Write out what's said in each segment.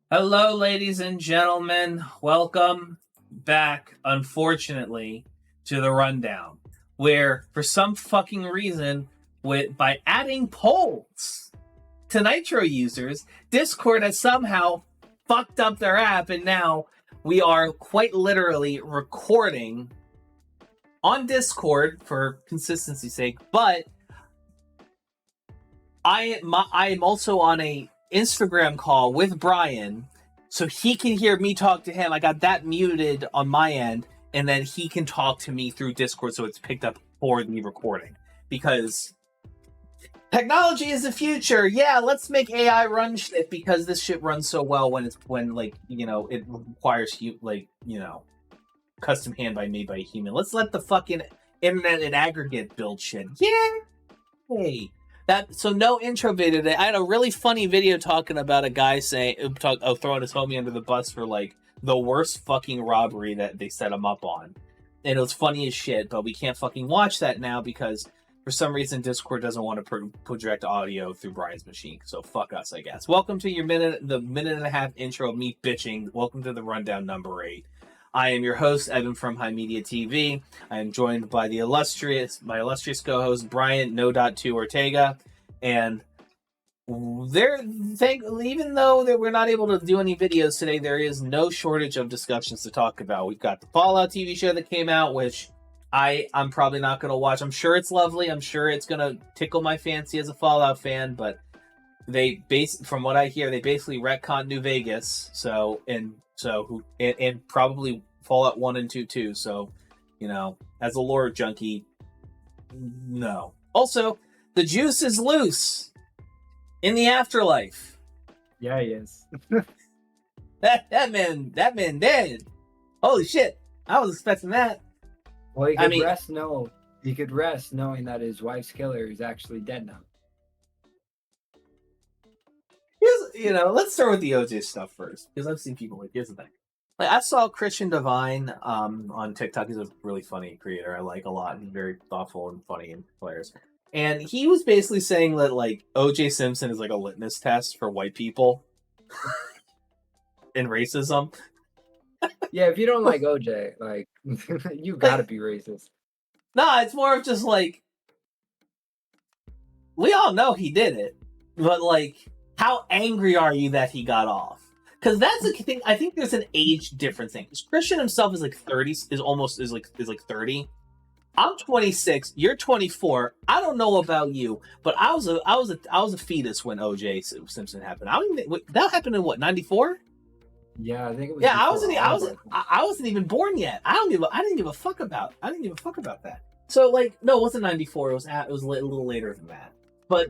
Hello, ladies and gentlemen. Welcome back, unfortunately, to the rundown, where for some fucking reason, by adding polls to Nitro users, Discord has somehow fucked up their app, and now we are quite literally recording on Discord for consistency's sake. But I am also on a Instagram call with Brian, so he can hear me talk to him. I got that muted on my end, and then he can talk to me through Discord, so it's picked up for the recording. Because technology is the future. Yeah, let's make AI run shit because this shit runs so well when it requires custom hand by made by a human. Let's let the fucking internet and aggregate build shit. Yay! So no intro video today. I had a really funny video talking about a guy throwing his homie under the bus for like the worst fucking robbery that they set him up on, and it was funny as shit. But we can't fucking watch that now because for some reason Discord doesn't want to project audio through Brian's machine. So fuck us, I guess. Welcome to the minute and a half intro of me bitching. Welcome to the rundown number 8. I am your host, Evan from HIMediaTV. I am joined by my illustrious co-host, Brian No.2 Ortega. And even though we're not able to do any videos today, there is no shortage of discussions to talk about. We've got the Fallout TV show that came out, which I'm probably not going to watch. I'm sure it's lovely. I'm sure it's going to tickle my fancy as a Fallout fan, but from what I hear, they basically retconned New Vegas. And probably Fallout 1 and 2 too. So, as a lore junkie, no. Also, the juice is loose in the afterlife. Yeah, he is. that man dead. Holy shit! I was expecting that. Well, he could rest knowing that his wife's killer is actually dead now. Let's start with the OJ stuff first, because I've seen people here's the thing. Like, I saw Christian Divine on TikTok. He's a really funny creator I like a lot. He's very thoughtful and funny and hilarious. And he was basically saying that like OJ Simpson is like a litmus test for white people and racism. Yeah, if you don't like OJ, like you gotta be racist. Nah, it's more of just like we all know he did it, but like, how angry are you that he got off? Because that's the thing. I think there's an age difference thing. Christian himself is like 30, is like 30. I'm 26. You're 24. I don't know about you, but I was a fetus when OJ Simpson happened. That happened in what, 94? Yeah, I think it was. Yeah, I wasn't even born yet. I didn't give a fuck about that. So like, no, it wasn't 94. It was a little later than that. But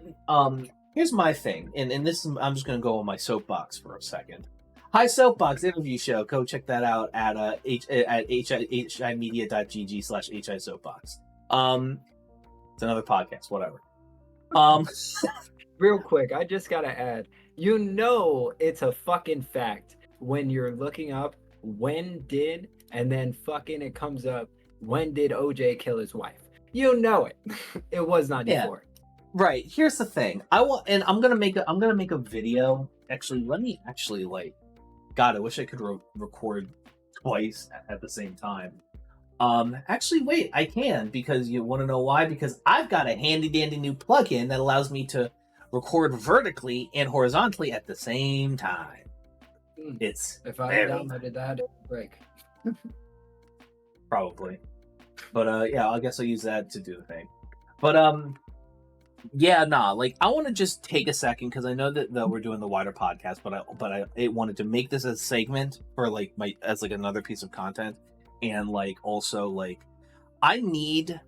here's my thing, and I'm just gonna go on my soapbox for a second. Hi Soapbox interview show. Go check that out at himedia.gg/hisoapbox. It's another podcast, whatever. Real quick, I just gotta add. It's a fucking fact when you're looking up and then fucking it comes up when did OJ kill his wife. You know it. It was 94. Yeah. Right. Here's the thing. I'm gonna make a video. Actually, let me God, I wish I could record twice at the same time. Actually, wait, I can, because you want to know why? Because I've got a handy dandy new plugin that allows me to record vertically and horizontally at the same time. If I downloaded that, it would break. Probably. But yeah, I guess I'll use that to do the thing. But yeah, nah, like, I want to just take a second, because I know that we're doing the wider podcast, but I wanted to make this a segment for like as another piece of content, and like also like I need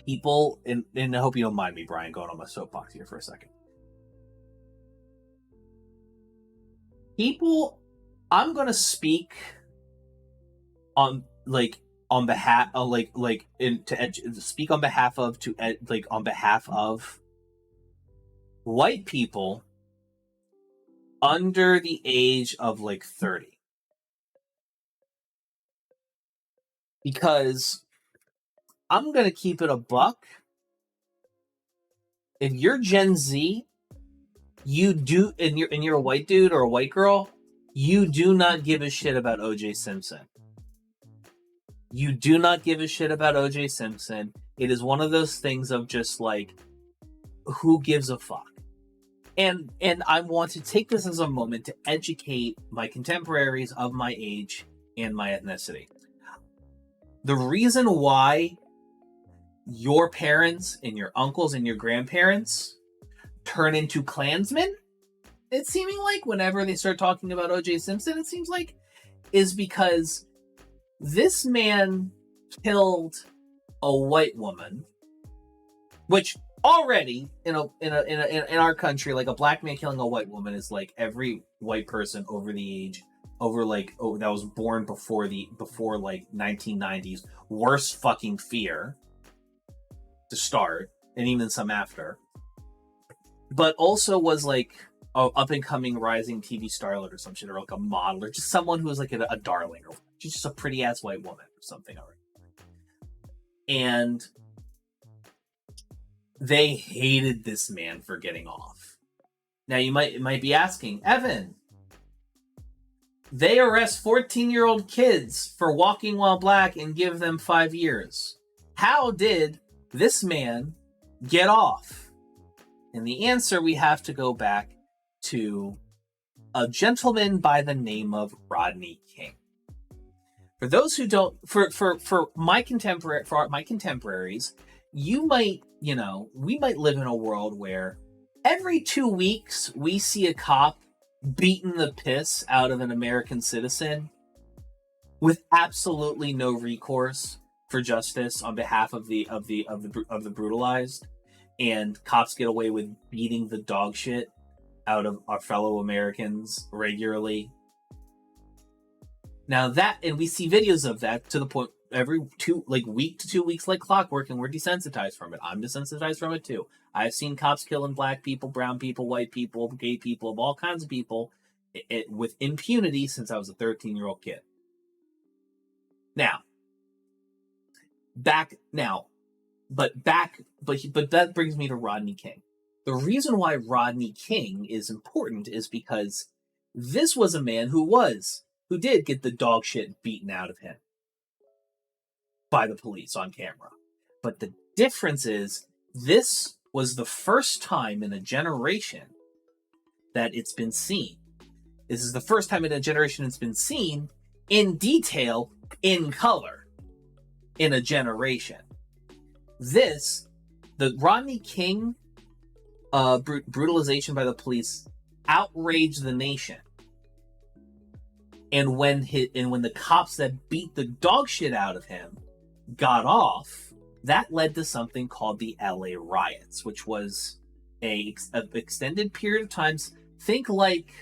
people, and I hope you don't mind me, Brian, going on my soapbox here for a second. People, I'm gonna speak on behalf of on behalf of white people under the age of 30, because I'm gonna keep it a buck. If you're Gen Z, you do, and you're a white dude or a white girl, you do not give a shit about OJ Simpson. You do not give a shit about OJ Simpson. It is one of those things of just like, who gives a fuck? And I want to take this as a moment to educate my contemporaries of my age and my ethnicity. The reason why your parents and your uncles and your grandparents turn into Klansmen, it's seeming like whenever they start talking about OJ Simpson, it seems like, is because this man killed a white woman, which already in our country, like a black man killing a white woman is like every white person over the age that was born before like 1990s worst fucking fear to start, and even some after, but also was like a up and coming rising TV starlet or some shit, or like a model, or just someone who was like a darling, or she's just a pretty ass white woman or something already. And they hated this man for getting off. Now you might be asking, Evan, they arrest 14-year-old kids for walking while black and give them 5 years. How did this man get off? And the answer, we have to go back to a gentleman by the name of Rodney King. For those who don't, for my contemporaries, we might live in a world where every 2 weeks we see a cop beating the piss out of an American citizen with absolutely no recourse for justice on behalf of the brutalized, and cops get away with beating the dog shit out of our fellow Americans regularly. Now that, and we see videos of that to the point every week to 2 weeks like clockwork, and we're desensitized from it. I'm desensitized from it too. I've seen cops killing black people, brown people, white people, gay people, of all kinds of people with impunity since I was a 13-year-old kid. But that brings me to Rodney King. The reason why Rodney King is important is because this was a man who did get the dog shit beaten out of him by the police on camera. But the difference is, this was the first time in a generation that it's been seen. This is the first time in a generation it's been seen in detail, in color, in a generation. The Rodney King brutalization by the police outraged the nation. And when the cops that beat the dog shit out of him got off, that led to something called the LA riots, which was a extended period of time. Think like,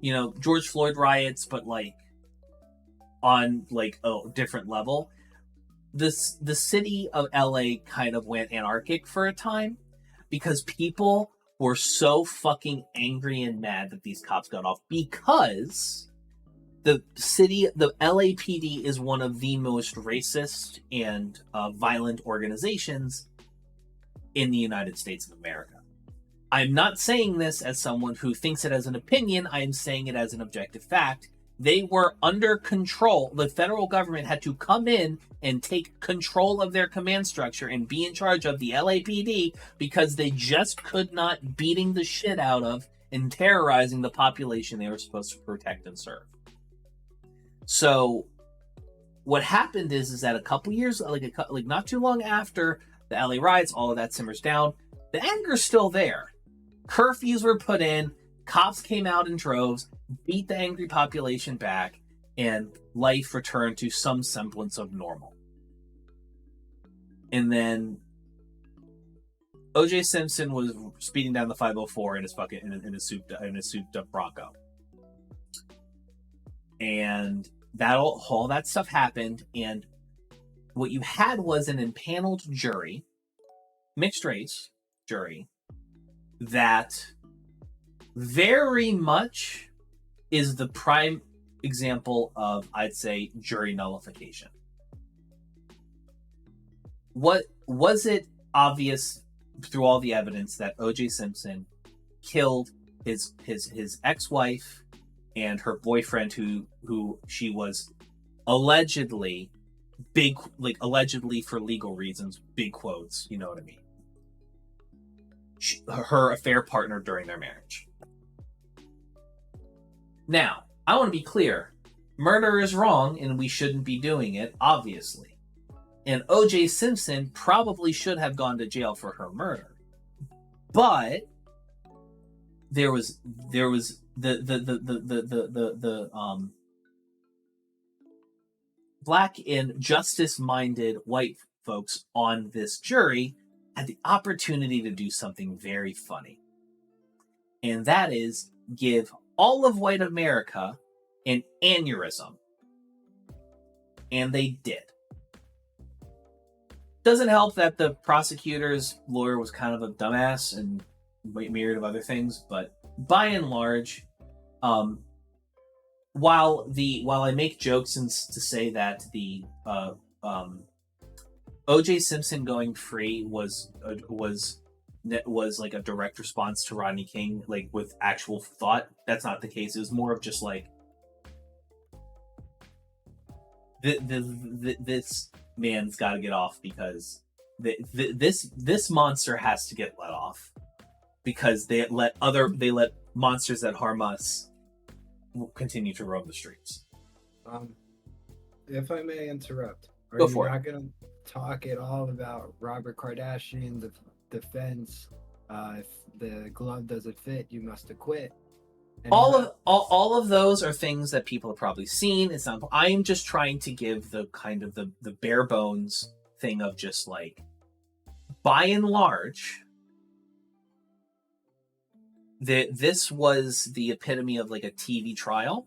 George Floyd riots, but like on like a different level. The city of LA kind of went anarchic for a time because people were so fucking angry and mad that these cops got off, because the LAPD is one of the most racist and violent organizations in the United States of America. I'm not saying this as someone who thinks it as an opinion. I am saying it as an objective fact. They were under control. The federal government had to come in and take control of their command structure and be in charge of the LAPD because they just could not beating the shit out of and terrorizing the population they were supposed to protect and serve. So what happened is that a couple years, like not too long after the LA riots, all of that simmers down. The anger's still there. Curfews were put in. Cops came out in droves, beat the angry population back, and life returned to some semblance of normal. And then OJ Simpson was speeding down the 504 in his souped up Bronco, and all that stuff happened. And what you had was an impaneled jury, mixed race jury, that very much is the prime example of, I'd say, jury nullification. What was it obvious through all the evidence that OJ Simpson killed his ex-wife and her boyfriend, who she was allegedly allegedly for legal reasons, big quotes, you know what I mean, her affair partner during their marriage. Now, I want to be clear. Murder is wrong, and we shouldn't be doing it, obviously. And O.J. Simpson probably should have gone to jail for her murder. But there was the black and justice-minded white folks on this jury had the opportunity to do something very funny. And that is give all of white America an aneurysm. And they did. Doesn't help that the prosecutor's lawyer was kind of a dumbass and a myriad of other things, but by and large, while I make jokes and to say that the O.J. Simpson going free was like a direct response to Rodney King, like with actual thought, that's not the case. It was more of just like this man's got to get off because this monster has to get let off because they let monsters that harm us continue to roam the streets. If I may interrupt, Go for it. Not going to talk at all about Robert Kardashian, the defense? If the glove doesn't fit, you must acquit. All of those are things that people have probably seen. It's not. I am just trying to give the kind of the bare bones thing of just like, by and large, this was the epitome of like a TV trial,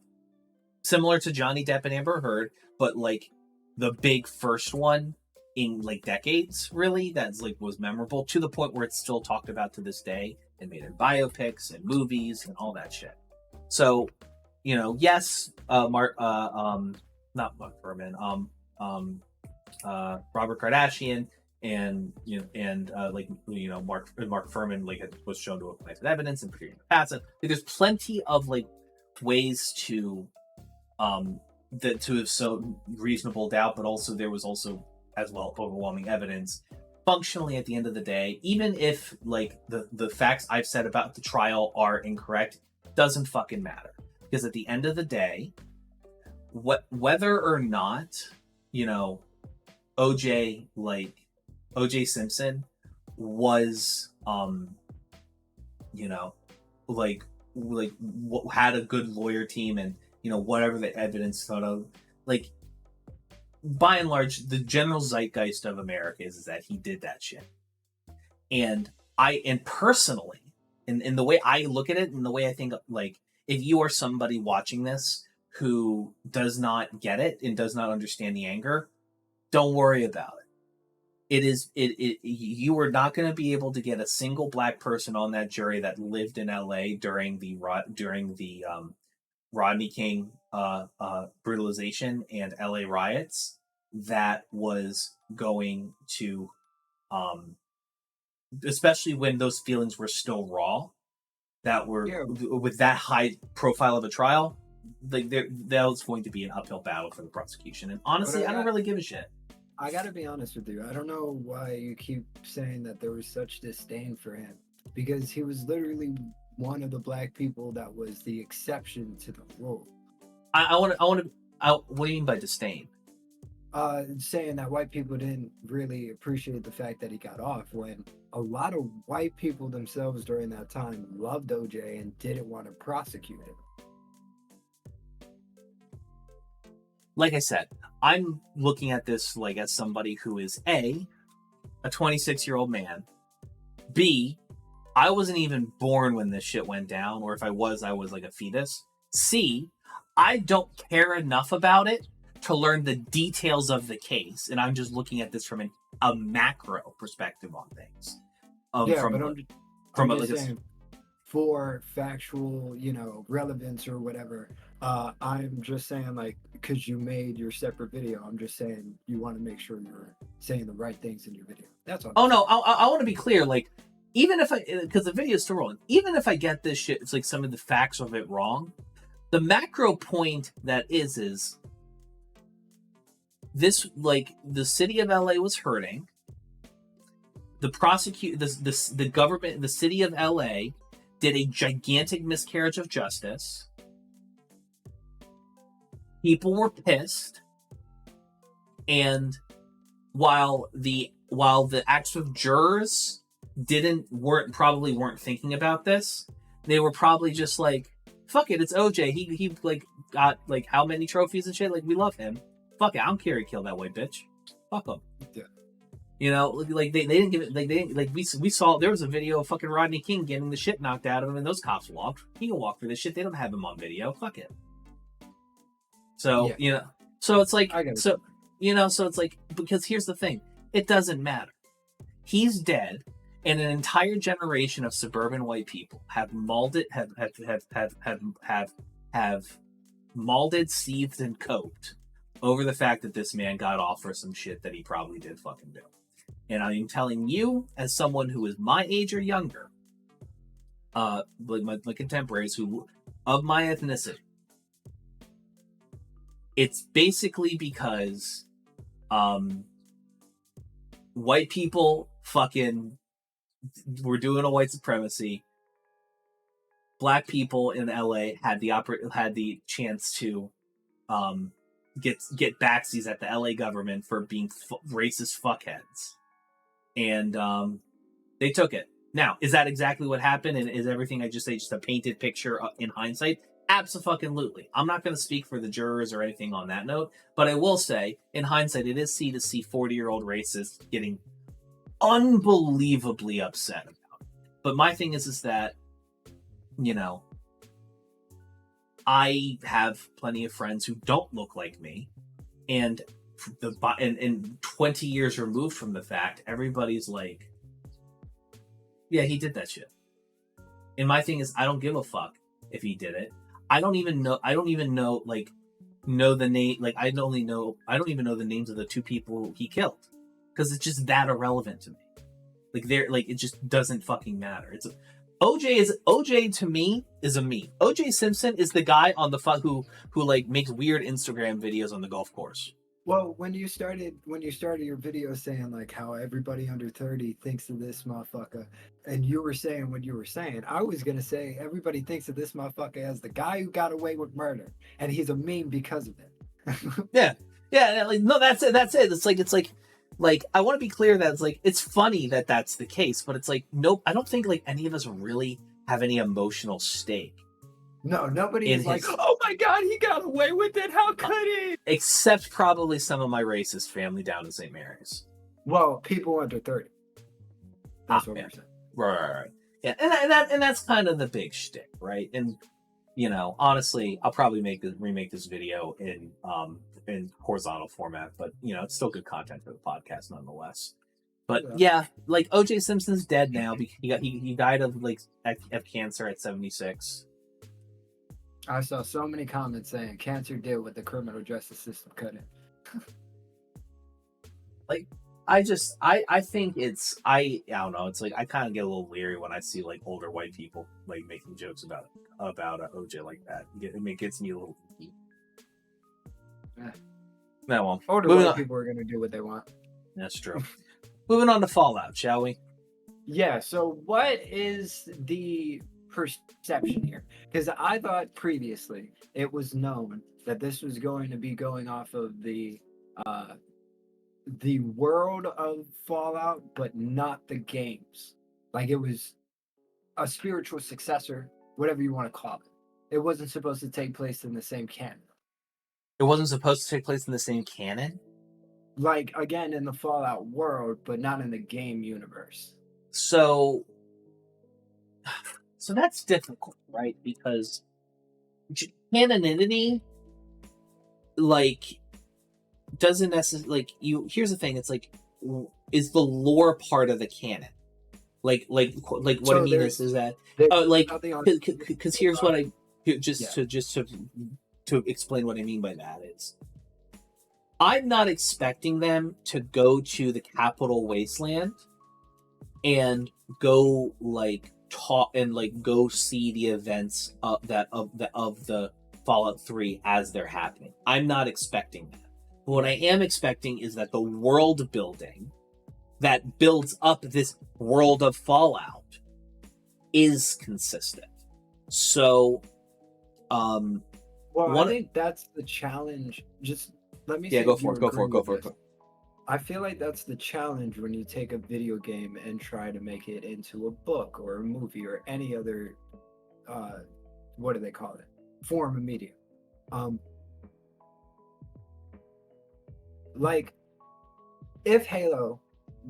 similar to Johnny Depp and Amber Heard, but like the big first one in like decades, really, that's like was memorable to the point where it's still talked about to this day and made in biopics and movies and all that shit. So, you know, yes, not Mark Furman, Robert Kardashian, and Mark Furman was shown to have planted evidence and appeared in the past. And there's plenty of like ways to have shown reasonable doubt, but also there was also as well overwhelming evidence. Functionally, at the end of the day, even if like the facts I've said about the trial are incorrect, doesn't fucking matter, because at the end of the day, whether or not, you know, OJ Simpson was had a good lawyer team, and you know, whatever the evidence thought of, like, by and large, the general zeitgeist of America is that he did that shit. And personally, in the way I look at it, and the way I think, like, if you are somebody watching this who does not get it and does not understand the anger, don't worry about it. You are not going to be able to get a single black person on that jury that lived in LA during the Rodney King brutalization and LA riots that was going to, especially when those feelings were still raw, that were with that high profile of a trial, like that was going to be an uphill battle for the prosecution. And honestly, I don't really give a shit. I gotta be honest with you. I don't know why you keep saying that there was such disdain for him, because he was literally one of the black people that was the exception to the rule. What do you mean by disdain? Saying that white people didn't really appreciate the fact that he got off, when a lot of white people themselves during that time loved OJ and didn't want to prosecute him. Like I said, I'm looking at this like as somebody who is a 26-year-old man. B, I wasn't even born when this shit went down, or if I was like a fetus. C, I don't care enough about it to learn the details of the case, and I'm just looking at this from a macro perspective on things. For factual, relevance or whatever, I'm just saying, like, because you made your separate video, I'm just saying you want to make sure you're saying the right things in your video. That's all. Oh no, I want to be clear. Like, even if because the video is still rolling, even if I get this shit, it's like some of the facts of it wrong. The macro point that is this, like, the city of LA was hurting. The the government, the city of LA did a gigantic miscarriage of justice. People were pissed, and while the actual jurors probably weren't thinking about this, they were probably just like, fuck it, it's OJ. He like got like how many trophies and shit. Like, we love him. Fuck it, I don't care. He killed that white bitch. Fuck him. Yeah. You know, like they didn't give it. Like they didn't, like we saw there was a video of fucking Rodney King getting the shit knocked out of him, and those cops walked. He can walk through this shit. They don't have him on video. Fuck it. So Yeah. you know, so it's like, So it's like, because here's the thing, it doesn't matter. He's dead, and an entire generation of suburban white people have molded, have molded, seethed, and coped over the fact that this man got off for some shit that he probably did fucking do. And I'm telling you, as someone who is my age or younger, like my contemporaries who of my ethnicity, it's basically because white people fucking were doing a white supremacy. Black people in LA had the chance to get backsies at the LA government for being racist fuckheads, and they took it. Now, is that exactly what happened? And is everything I just say just a painted picture in hindsight? Absolutely. I'm not going to speak for the jurors or anything on that note, but I will say, in hindsight, it is to see 40-year-old racists getting unbelievably upset about it. But my thing is that, you know, I have plenty of friends who don't look like me, and 20 years removed from the fact, everybody's like, yeah, he did that shit. And my thing is, I don't give a fuck if he did it. I don't even know the name. Like, I don't even know the names of the two people he killed, because it's just that irrelevant to me. Like, it just doesn't fucking matter. It's OJ to me is a meme. OJ Simpson is the guy on the who like makes weird Instagram videos on the golf course. Well, when you started your video saying like how everybody under 30 thinks of this motherfucker, and you were saying what you were saying, I was gonna say everybody thinks of this motherfucker as the guy who got away with murder, and he's a meme because of it. yeah. Like, no, that's it. It's like I want to be clear that it's like, it's funny that that's the case, but it's like, nope. I don't think like any of us really have any emotional stake. No, nobody is like, oh my god, he got away with it. How could he? Except probably some of my racist family down in St. Mary's. Well, people under 30. That's what we're saying. Right. Yeah, and that's kind of the big shtick, right? And, you know, honestly, I'll probably remake this video in horizontal format, but, you know, it's still good content for the podcast nonetheless. But yeah, like OJ Simpson's dead now. He died of cancer at 76. I saw so many comments saying cancer did what the criminal justice system couldn't. Like, I think I don't know. It's like, I kind of get a little leery when I see like older white people like making jokes about OJ like that. It gets me a little. No, well, older white people are gonna do what they want. That's true. Moving on to Fallout, shall we? Yeah. So, what is the perception here? Because I thought previously it was known that this was going to be going off of the world of Fallout, but not the games. Like, it was a spiritual successor, whatever you want to call it. It wasn't supposed to take place in the same canon. It wasn't supposed to take place in the same canon? Like, again, in the Fallout world, but not in the game universe. So that's difficult, right? Because canonity, like, doesn't necessarily, like, here's the thing, it's like, is the lore part of the canon? Like what I mean is that because here's what I to explain what I mean by that is, I'm not expecting them to go to the Capital Wasteland and go like talk and like go see the events of the Fallout 3 as they're happening. I'm not expecting that. But what I am expecting is that the world building that builds up this world of Fallout is consistent. So, well, I think that's the challenge. Just let me yeah, see go if for you it. Go agree for it. Go with for it. this. I feel like that's the challenge when you take a video game and try to make it into a book or a movie or any other, what do they call it? Form of media. Like, if Halo,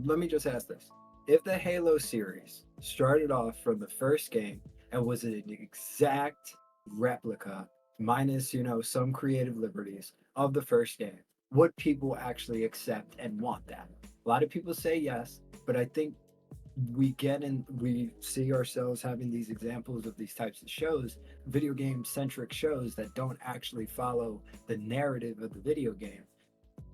let me just ask this. If the Halo series started off from the first game and was an exact replica, minus, some creative liberties of the first game, would people actually accept and want that? A lot of people say yes, but I think we see ourselves having these examples of these types of shows, video game centric shows that don't actually follow the narrative of the video game.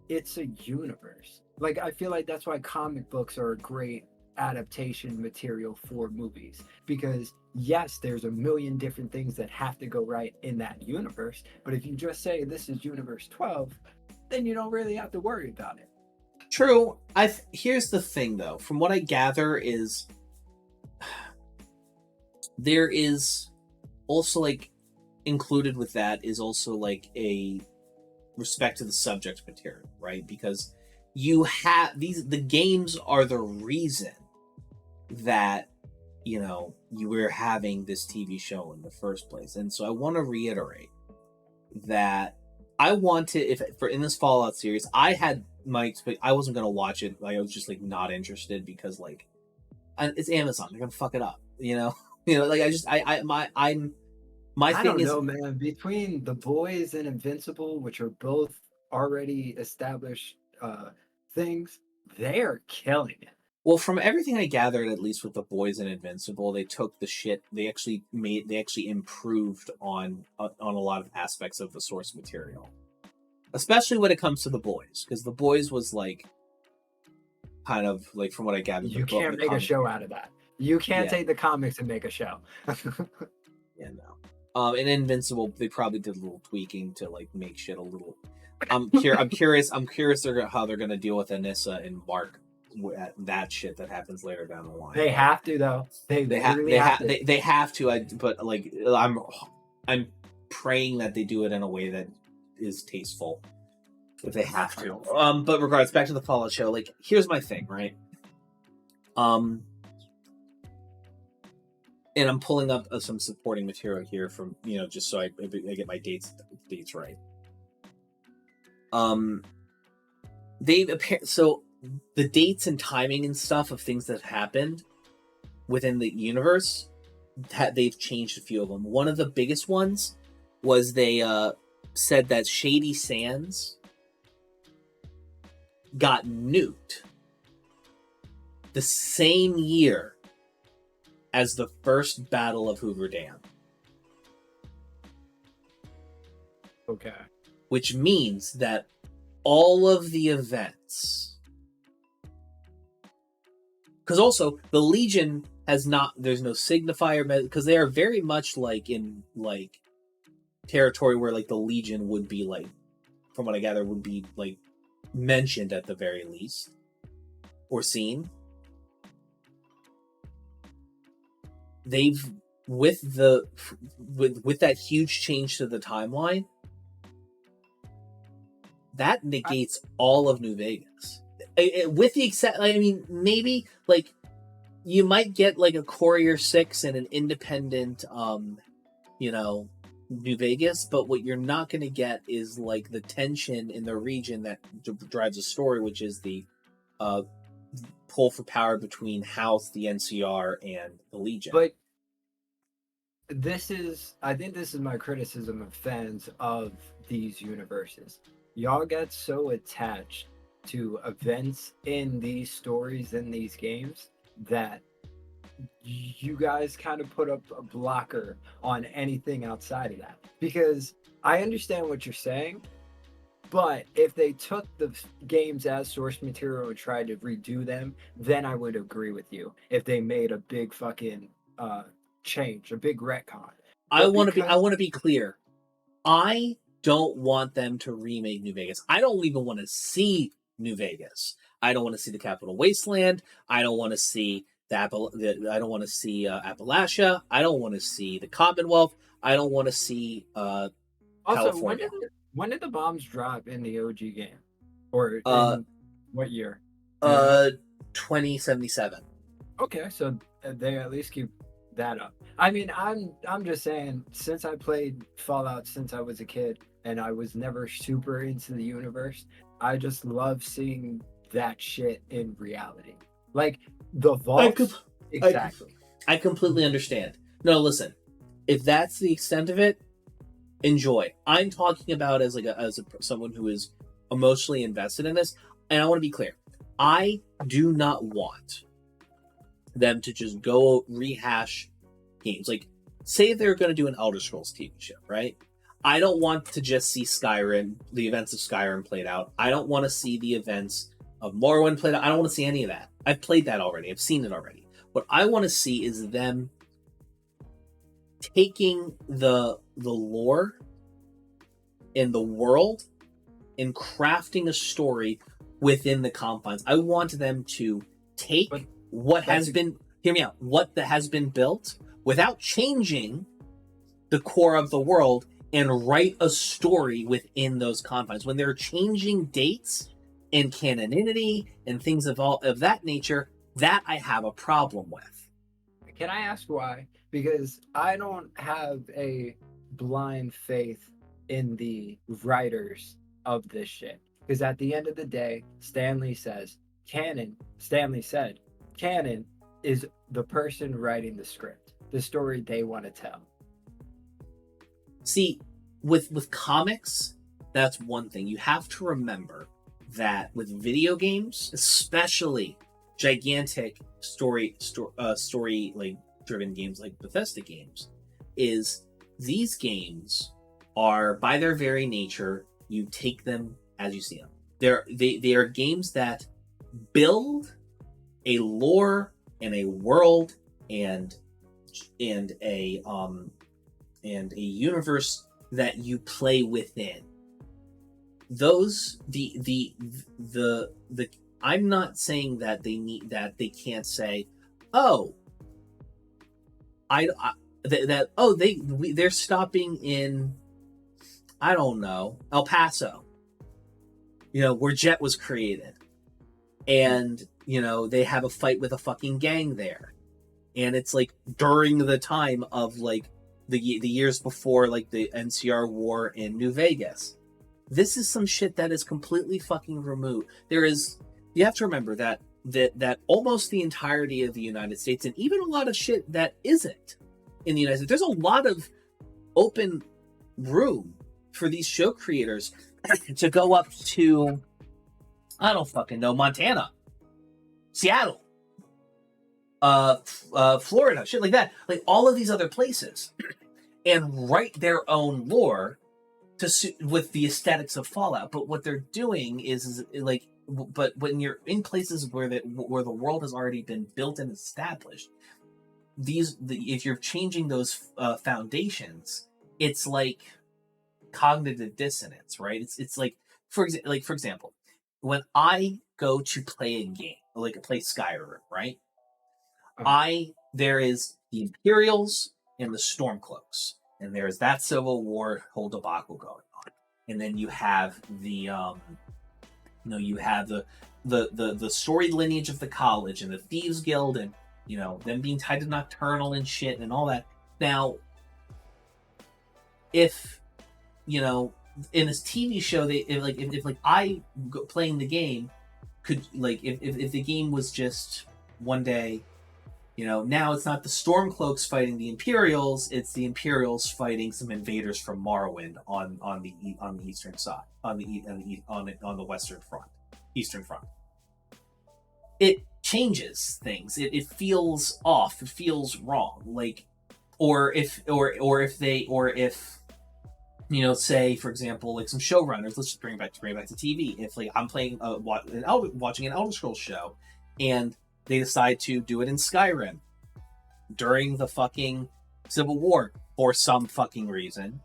It's a universe. Like, I feel like that's why comic books are a great adaptation material for movies, because yes, there's a million different things that have to go right in that universe, but if you just say this is universe 12, then you don't really have to worry about it. True. Here's the thing, though. From what I gather, is there is also like included with that is also like a respect to the subject material, right? Because you have the games are the reason that you were having this TV show in the first place. And so I want to reiterate that I want to, if for in this Fallout series, I had I wasn't gonna watch it. Like, I was just like not interested because like it's Amazon. They're gonna fuck it up, Like my I thing don't is, know, man. Between The Boys and Invincible, which are both already established things, they're killing it. well, from everything I gathered, at least with The Boys and Invincible, they took the shit. They actually improved on a lot of aspects of the source material, especially when it comes to The Boys, because The Boys was like kind of like, from what I gathered, You can't make a show out of that. You can't take the comics and make a show. Yeah, no. In Invincible, they probably did a little tweaking to like make shit a little. I'm curious. I'm curious how they're gonna deal with Anissa and Mark, that shit that happens later down the line. They have to, though. They have to. But like, I'm praying that they do it in a way that is tasteful, if they have to. But regardless, back to the Fallout show. Like, here's my thing, right? And I'm pulling up some supporting material here from, just so I get my dates right. So the dates and timing and stuff of things that happened within the universe, they've changed a few of them. One of the biggest ones was they said that Shady Sands got nuked the same year as the first Battle of Hoover Dam. Okay. Which means that all of the events, because also the Legion there's no signifier, because they are very much like in like territory where like the Legion would be like, from what I gather, would be like mentioned at the very least, or seen. They've with that huge change to the timeline, that negates all of New Vegas. With the except, I mean, maybe like you might get like a Courier 6 and an independent, New Vegas, but what you're not going to get is like the tension in the region that drives a story, which is the pull for power between House, the NCR, and the Legion. But I think this is my criticism of fans of these universes. Y'all get so attached to events in these stories, in these games, that you guys kind of put up a blocker on anything outside of that. Because I understand what you're saying, But if they took the games as source material and tried to redo them, then I would agree with you. If they made a big fucking change, a big retcon. I want to be clear. I don't want them to remake New Vegas. I don't even want to see New Vegas. I don't want to see the Capital Wasteland. I don't want to see I don't want to see Appalachia. I don't want to see the Commonwealth. I don't want to see California. When did the bombs drop in the OG game, or in what year? 2077. Okay, so they at least keep that up. I mean, I'm just saying, since I played Fallout since I was a kid, and I was never super into the universe, I just love seeing that shit in reality. Like the vault. Exactly. I completely understand. No, listen. If that's the extent of it, enjoy. I'm talking about as someone who is emotionally invested in this, and I want to be clear. I do not want them to just go rehash games. Like, say they're going to do an Elder Scrolls TV show, right? I don't want to just see Skyrim, the events of Skyrim played out. I don't want to see the events of Morrowind played out. I don't want to see any of that. I've played that already. I've seen it already. What I want to see is them taking the lore in the world and crafting a story within the confines. I want them to take what has been built without changing the core of the world and write a story within those confines. When they're changing dates and canonicity and things of that nature, that I have a problem with. Can I ask why? Because I don't have a blind faith in the writers of this shit. Because at the end of the day, Stanley said, canon is the person writing the script, the story they want to tell. See, with comics, that's one thing. You have to remember that with video games, especially gigantic story like driven games like Bethesda games, is these games are, by their very nature, you take them as you see them. They are games that build a lore and a world and a universe that you play within. Those the I'm not saying that they can't say, oh, they're stopping in, I don't know, El Paso, where Jet was created, and they have a fight with a fucking gang there, and it's like during the time of like the years before like the NCR war in New Vegas. This is some shit that is completely fucking removed. You have to remember that almost the entirety of the United States, and even a lot of shit that isn't in the United States, there's a lot of open room for these show creators to go up to, I don't fucking know, Montana, Seattle, Florida, shit like that, like all of these other places, and write their own lore with the aesthetics of Fallout. But what they're doing is like, but when you're in places where the world has already been built and established, if you're changing those foundations, it's like cognitive dissonance, right? It's like for example, when I go to play a game, like play Skyrim, right? There is the Imperials and the Stormcloaks, and there is that Civil War whole debacle going on, and then you have the the story lineage of the college and the Thieves Guild, and them being tied to Nocturnal and shit and all that. Now, if in this TV show, if I playing the game could, like, if the game was just one day, now it's not the Stormcloaks fighting the Imperials, it's the Imperials fighting some invaders from Morrowind on the eastern side, on the western front, eastern front. It changes things. It feels off. It feels wrong. Like, or if say for example, like some showrunners. Let's just bring it back to TV. If like I'm playing watching an Elder Scrolls show, and they decide to do it in Skyrim during the fucking Civil War for some fucking reason,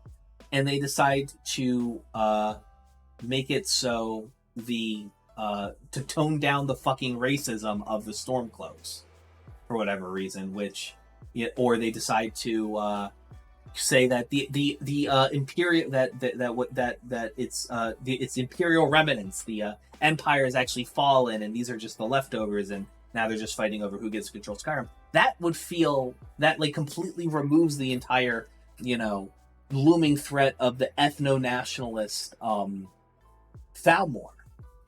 and they decide to make it so to tone down the fucking racism of the Stormcloaks for whatever reason, or they decide to say that the imperial it's imperial remnants, the empire has actually fallen, and these are just the leftovers, and now they're just fighting over who gets to control Skyrim. That would feel that like completely removes the entire looming threat of the ethno-nationalist Falmor.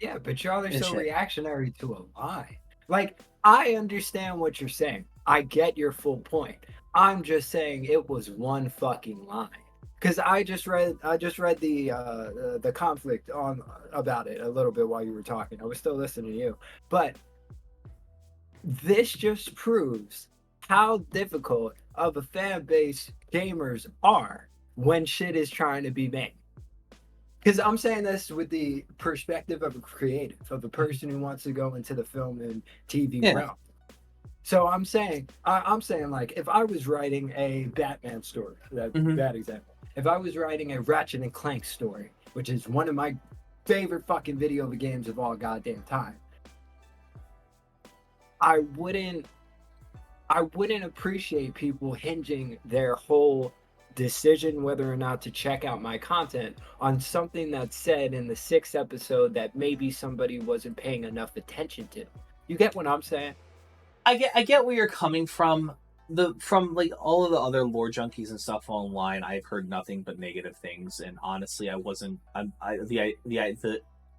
Yeah, but y'all are so reactionary to a lie. Like, I understand what you're saying. I get your full point. I'm just saying it was one fucking line. Because I just read the conflict about it a little bit while you were talking. I was still listening to you. But this just proves how difficult of a fan base gamers are when shit is trying to be made. Because I'm saying this with the perspective of a creative, of a person who wants to go into the film and TV realm. So I'm saying like, if I was writing a Batman story, that example. If I was writing a Ratchet and Clank story, which is one of my favorite fucking video games of all goddamn time, I wouldn't appreciate people hinging their whole decision whether or not to check out my content on something that's said in the 6th episode that maybe somebody wasn't paying enough attention to. You get what I'm saying? I get where you're coming from. From like all of the other lore junkies and stuff online, I've heard nothing but negative things, and honestly, the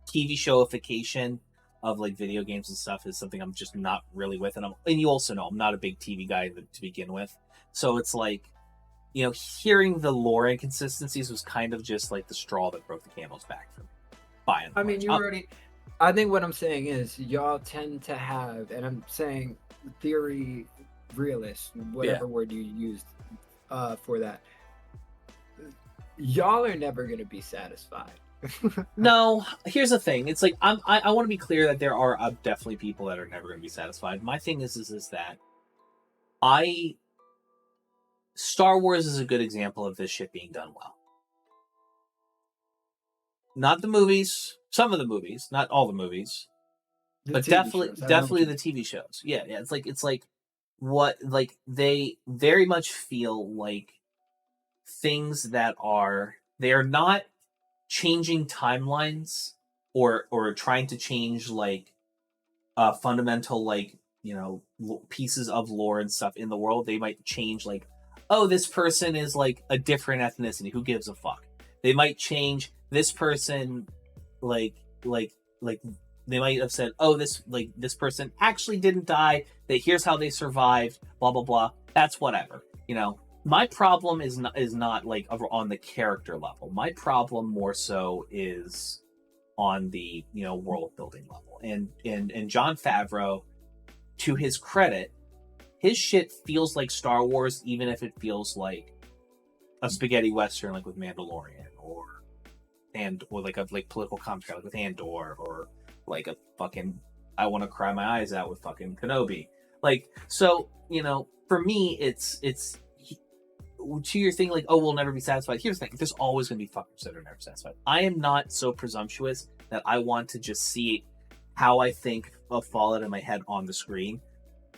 TV showification of like video games and stuff is something I'm just not really with, and you also know I'm not a big TV guy to begin with, so it's like, hearing the lore inconsistencies was kind of just like the straw that broke the camel's back for me. I mean, I think what I'm saying is y'all tend to have, and I'm saying theory realist, whatever word you used for that, y'all are never going to be satisfied. No, here's the thing. It's like, I want to be clear that there are definitely people that are never going to be satisfied. My thing is that Star Wars is a good example of this shit being done well. Not the movies, some of the movies, not all the movies, but definitely the TV shows. Yeah. It's like what, like, they very much feel like things that they are not changing timelines or trying to change like fundamental like pieces of lore and stuff in the world. They might change like, oh, this person is like a different ethnicity, who gives a fuck. They might change this person, like they might have said, oh, this person actually didn't die, here's how they survived, blah blah blah. That's whatever. My problem is not like on the character level. My problem more so is on the world building level. And Jon Favreau, to his credit, his shit feels like Star Wars, even if it feels like a spaghetti western, like with Mandalorian, or like a political commentary, like with Andor, or like a fucking I want to cry my eyes out with fucking Kenobi. Like, so for me, it's to your thing, like, oh, we'll never be satisfied. Here's the thing: there's always going to be fuckers that are never satisfied. I am not so presumptuous that I want to just see how I think of Fallout in my head on the screen.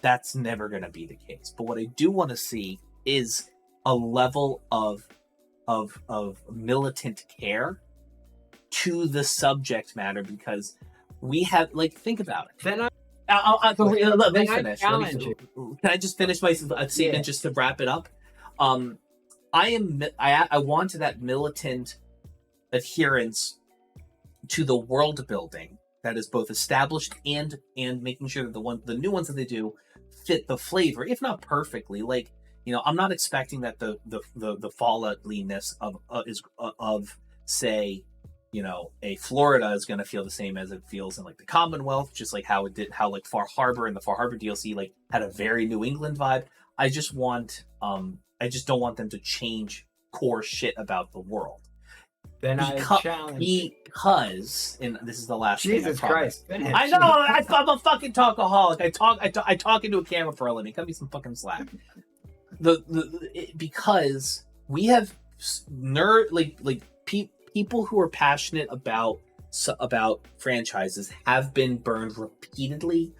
That's never going to be the case. But what I do want to see is a level of militant care to the subject matter, because we have, like, think about it. Then let me finish. Can I just finish my statement just to wrap it up? I want that militant adherence to the world building that is both established and making sure that the new ones that they do fit the flavor, if not perfectly. Like, I'm not expecting that the Fallout-liness of say, a Florida is going to feel the same as it feels in like the Commonwealth, just like how like Far Harbor and the Far Harbor DLC like had a very New England vibe. I just don't want them to change core shit about the world. Then I challenge you. Because, and this is the last thing, I Jesus promise. Christ, finish. I know, I'm a fucking talkaholic. I talk into a camera for a living. Cut me some fucking slack. Because we have people who are passionate about franchises have been burned repeatedly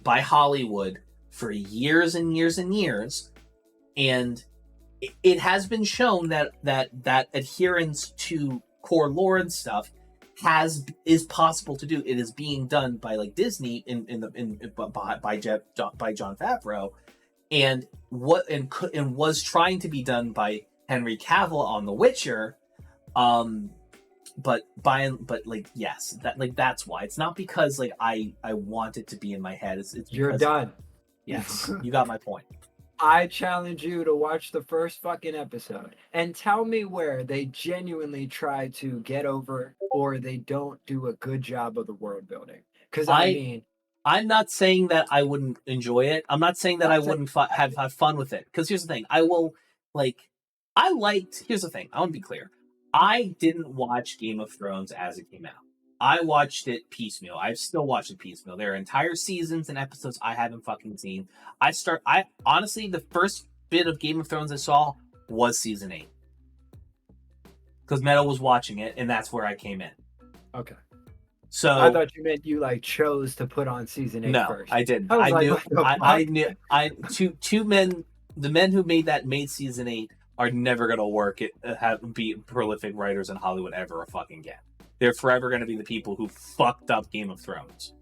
by Hollywood for years and years and years, and it has been shown that adherence to core lore and stuff is possible to do. It is being done by like Disney by Jon Favreau, and was trying to be done by Henry Cavill on The Witcher. But yes, that's why. It's not because like I want it to be in my head. It's because, you're done. Yes, you got my point. I challenge you to watch the first fucking episode and tell me where they genuinely try to get over or they don't do a good job of the world building. Because I'm not saying that I wouldn't enjoy it. I'm not saying that I wouldn't have fun with it. Because here's the thing. Here's the thing. I want to be clear. I didn't watch Game of Thrones as it came out. I watched it piecemeal. I've still watched it piecemeal. There are entire seasons and episodes I haven't fucking seen. I honestly, the first bit of Game of Thrones I saw was season 8. Because Meadow was watching it, and that's where I came in. Okay. So I thought you meant you like chose to put on season 8 first. No, I didn't. Two men, the men who made season 8 are never gonna be prolific writers in Hollywood ever fucking again. They're forever gonna be the people who fucked up Game of Thrones.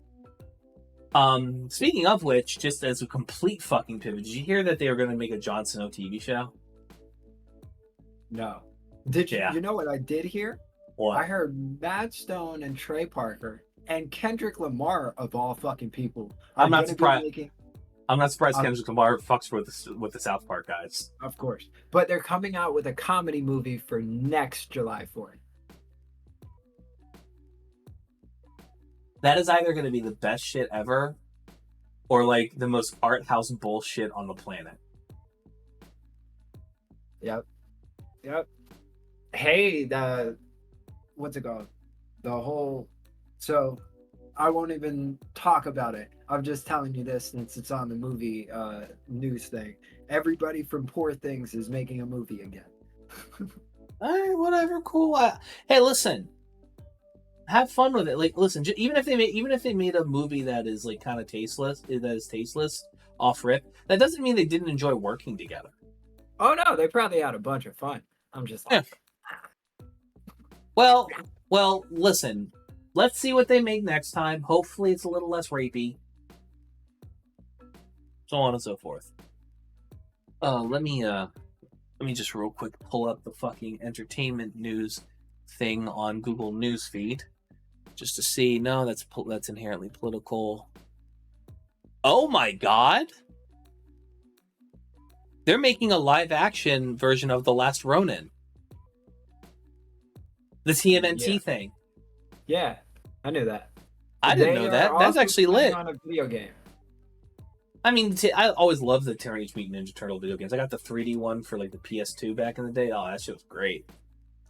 Speaking of which, just as a complete fucking pivot, did you hear that they were gonna make a Jon Snow TV show? No. Did you? Yeah. You know what I did hear? What? I heard Matt Stone and Trey Parker and Kendrick Lamar of all fucking people. I'm not surprised. I'm not surprised Kendrick Lamar fucks with the South Park guys. Of course. But they're coming out with a comedy movie for next July 4th. That is either going to be the best shit ever or like the most art house bullshit on the planet. Yep. Hey, what's it called? So I won't even talk about it. I'm just telling you this since it's on the movie news thing. Everybody from Poor Things is making a movie again. All right, whatever, cool. Hey, listen, have fun with it. Like, listen, even if they made a movie that is like kind of tasteless, off rip, that doesn't mean they didn't enjoy working together. Oh no, they probably had a bunch of fun. I'm just like, Well, listen. Let's see what they make next time. Hopefully, it's a little less rapey. So on and so forth. Let me just real quick pull up the fucking entertainment news thing on Google Newsfeed, just to see. No, that's inherently political. Oh my god! They're making a live-action version of The Last Ronin. The TMNT thing. Yeah, I knew that. I didn't know that. That's actually lit. On a video game. I mean, I always loved the Teenage Mutant Ninja Turtle video games. I got the 3D one for like the PS2 back in the day. Oh, that shit was great.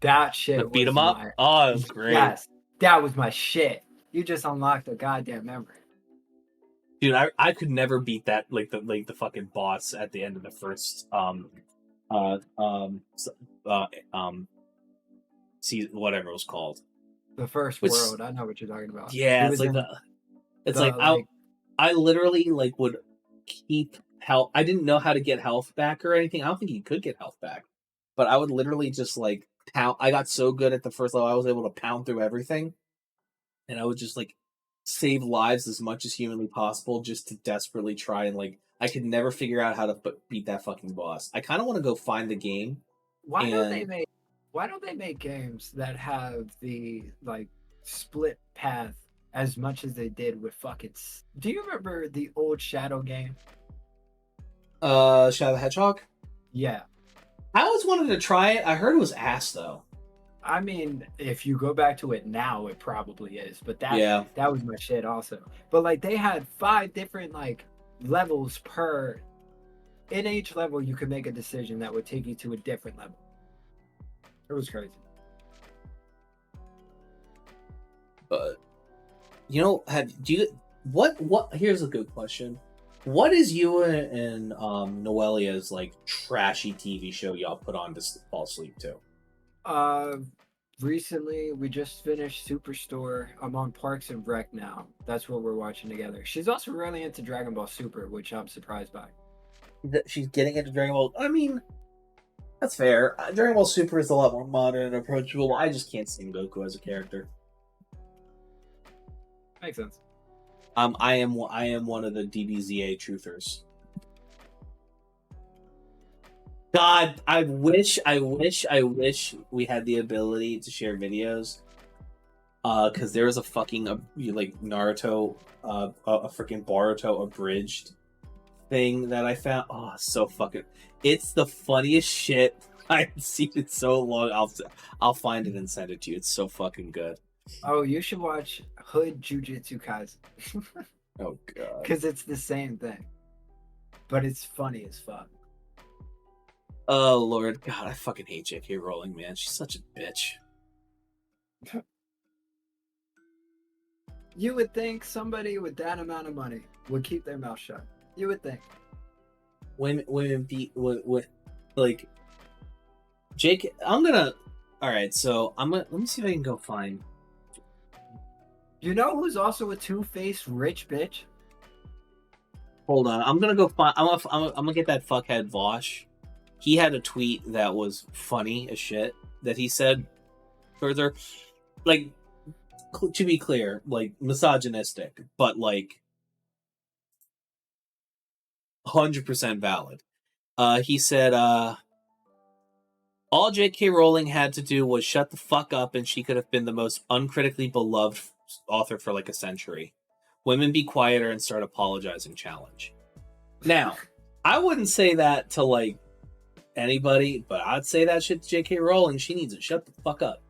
That shit. Beat 'em up. Oh, it was great. Yes, that was my shit. You just unlocked a goddamn memory. Dude, I could never beat that the fucking boss at the end of the first season, whatever it was called. The first world. I know what you're talking about. Yeah, I literally like would keep health. I didn't know how to get health back or anything. I don't think you could get health back, but I would literally just like pound. I got so good at the first level, I was able to pound through everything, and I would just like save lives as much as humanly possible, just to desperately try and like. I could never figure out how to beat that fucking boss. I kind of want to go find the game. Why don't they make games that have the like split path as much as they did with fucking... Do you remember the old Shadow game? Shadow the Hedgehog? Yeah. I always wanted to try it. I heard it was ass though. I mean, if you go back to it now, it probably is. But that was my shit also. But like they had 5 different like levels per... In each level, you could make a decision that would take you to a different level. It was crazy. Here's a good question. What is you and Noelia's like trashy TV show y'all put on to fall asleep to? Recently we just finished Superstore. I'm on Parks and Rec now. That's what we're watching together. She's also really into Dragon Ball Super, which I'm surprised by. She's getting into Dragon Ball. I mean, that's fair. Dragon Ball Super is a lot more modern and approachable. I just can't stand Goku as a character. Makes sense. I am one of the DBZA truthers. God, I wish we had the ability to share videos. Because there was a fucking like Naruto, a freaking Boruto abridged thing that I found. Oh, so fucking! It's the funniest shit I've seen in so long. I'll find it and send it to you. It's so fucking good. Oh, you should watch Hood Jujutsu Kaisen. Oh god. Because it's the same thing, but it's funny as fuck. Oh lord, God, I fucking hate J.K. Rowling, man. She's such a bitch. You would think somebody with that amount of money would keep their mouth shut. You would think. Women be like Jake. I'm gonna. All right, so let me see if I can go find. You know who's also a two-faced rich bitch? Hold on, I'm gonna go find. I'm gonna get that fuckhead Vosh. He had a tweet that was funny as shit that he said further, like, to be clear, like misogynistic, but like 100% valid. He said, all J.K. Rowling had to do was shut the fuck up and she could have been the most uncritically beloved author for like a century. Women be quieter and start apologizing challenge. Now, I wouldn't say that to like anybody, but I'd say that shit to J.K. Rowling. She needs to shut the fuck up.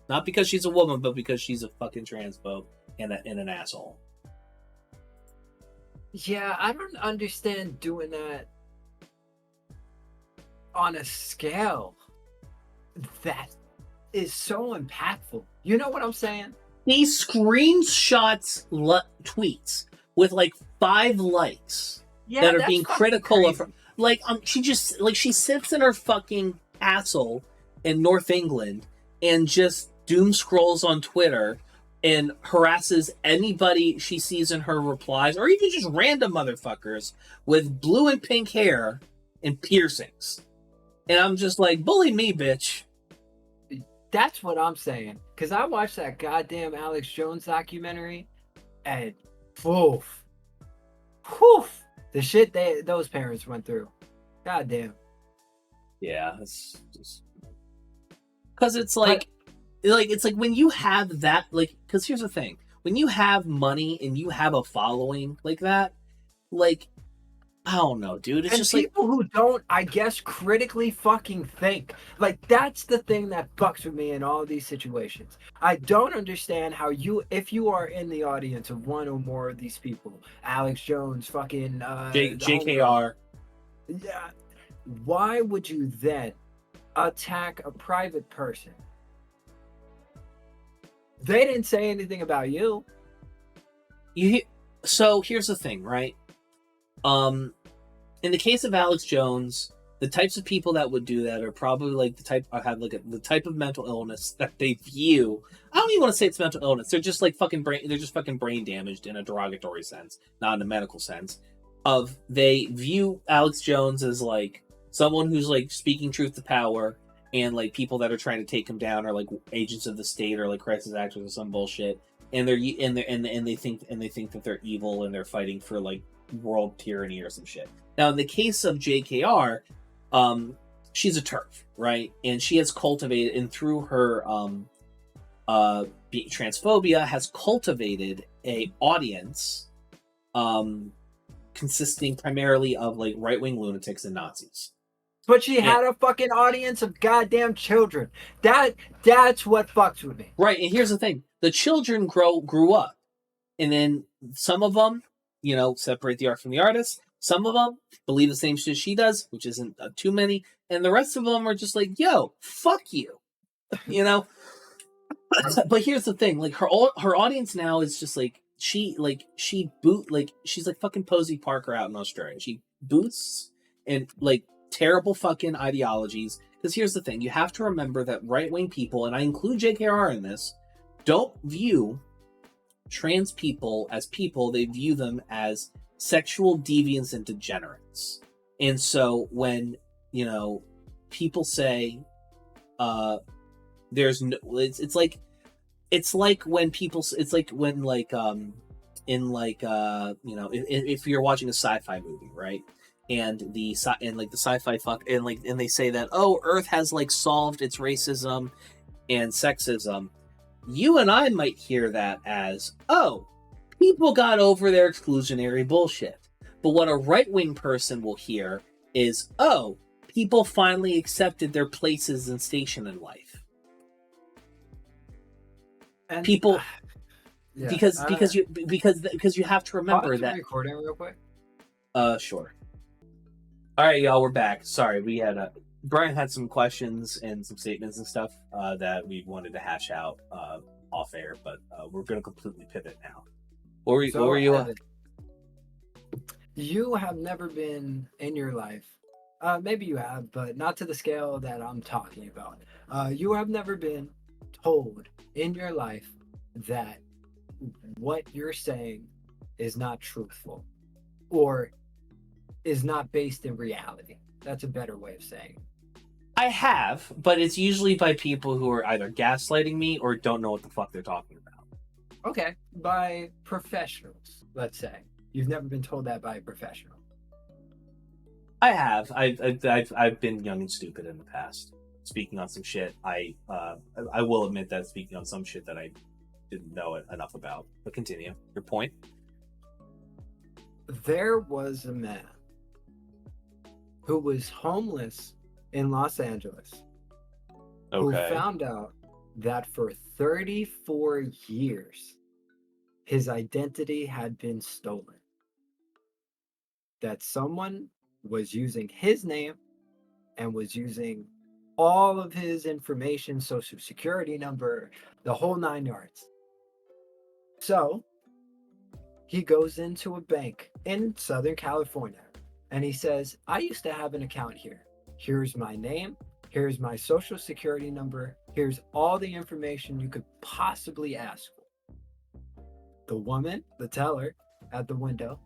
Not because she's a woman, but because she's a fucking transphobe and an asshole. Yeah, I don't understand doing that on a scale that is so impactful. You know what I'm saying? He screenshots tweets with like 5 likes that are being critical of her. Like, she sits in her fucking castle in North England and just doom scrolls on Twitter and harasses anybody she sees in her replies, or even just random motherfuckers with blue and pink hair and piercings. And I'm just like, bully me, bitch. That's what I'm saying. Because I watched that goddamn Alex Jones documentary, and poof, the shit those parents went through. Goddamn. Yeah, it's just because it's like it's like when you have that, like, because here's the thing: when you have money and you have a following like that, like, I don't know, dude. It's and just people who don't, I guess, critically fucking think. Like, that's the thing that fucks with me in all these situations. I don't understand how if you are in the audience of one or more of these people, Alex Jones, fucking JKR. Yeah. Why would you then attack a private person? They didn't say anything about you. So here's the thing, right? In the case of Alex Jones, the types of people that would do that are probably like the type of mental illness that they view. I don't even want to say it's mental illness. They're just like fucking brain damaged in a derogatory sense, not in a medical sense. They view Alex Jones as like someone who's like speaking truth to power, and like people that are trying to take him down are like agents of the state or like crisis actors or some bullshit. And they think that they're evil and they're fighting for like world tyranny or some shit. Now, in the case of JKR, she's a TERF, right? And she has cultivated, and through her transphobia, has cultivated a audience consisting primarily of like right-wing lunatics and Nazis. But she had a fucking audience of goddamn children. That's what fucks with me. Right, and here's the thing: the children grew up, and then some of them, separate the art from the artist. Some of them believe the same shit she does, which isn't too many, and the rest of them are just like, "Yo, fuck you," But here's the thing, like her audience now is just like she's like fucking Posey Parker out in Australia. She boosts and like terrible fucking ideologies. Because here's the thing, you have to remember that right-wing people, and I include JKR in this, don't view trans people as people, they view them as sexual deviants and degenerates. And so when, you know, people say there's no, it's like when people, it's like when like in like you know, if you're watching a sci-fi movie, right, and the sci-fi and they say that, oh, Earth has like solved its racism and sexism, you and I might hear that as, oh, people got over their exclusionary bullshit. But what a right-wing person will hear is, oh, people finally accepted their places and station in life. And people, yeah, because you have to remember that. Recording real quick. Sure. All right, y'all, we're back. Sorry, we had Brian had some questions and some statements and stuff that we wanted to hash out off air, but we're going to completely pivot now. What were you? Evan, you have never been in your life. Maybe you have, but not to the scale that I'm talking about. You have never been told in your life that what you're saying is not truthful or is not based in reality. That's a better way of saying it. I have, but it's usually by people who are either gaslighting me or don't know what the fuck they're talking about. Okay, by professionals, let's say. You've never been told that by a professional. I have. I've been young and stupid in the past, speaking on some shit. I will admit that, speaking on some shit that I didn't know enough about. But continue. Your point? There was a man who was homeless in Los Angeles, who found out that for 34 years his identity had been stolen. That someone was using his name and was using all of his information, social security number, the whole 9 yards. So he goes into a bank in Southern California and he says, I used to have an account here. Here's my name. Here's my social security number. Here's all the information you could possibly ask for. The woman, the teller at the window,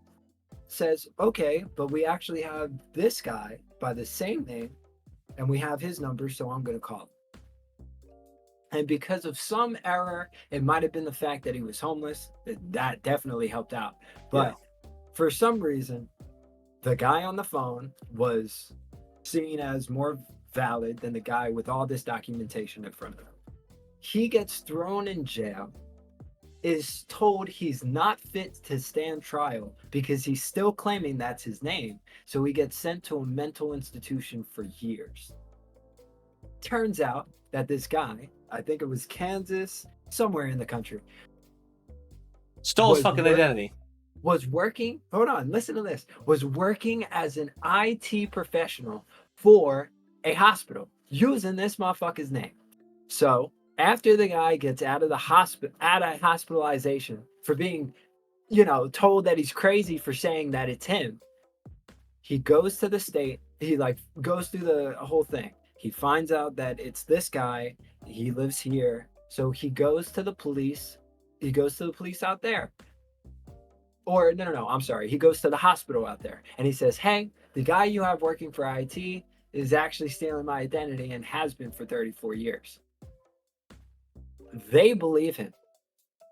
says, okay, but we actually have this guy by the same name and we have his number, so I'm going to call him. And because of some error, it might have been the fact that he was homeless. That definitely helped out. But for some reason, the guy on the phone was seen as more valid than the guy with all this documentation in front of him. He gets thrown in jail, is told he's not fit to stand trial because he's still claiming that's his name. So he gets sent to a mental institution for years. Turns out that this guy, I think it was Kansas, somewhere in the country, stole his fucking identity. Was working, hold on, listen to this, was working as an IT professional for a hospital using this motherfucker's name. So after the guy gets out of hospitalization for being, told that he's crazy for saying that it's him, he goes to the state, he goes through the whole thing. He finds out that it's this guy, he lives here. So he goes to the police. He goes to the police out there. Or no, I'm sorry. He goes to the hospital out there and he says, hey, the guy you have working for IT is actually stealing my identity and has been for 34 years. They believe him.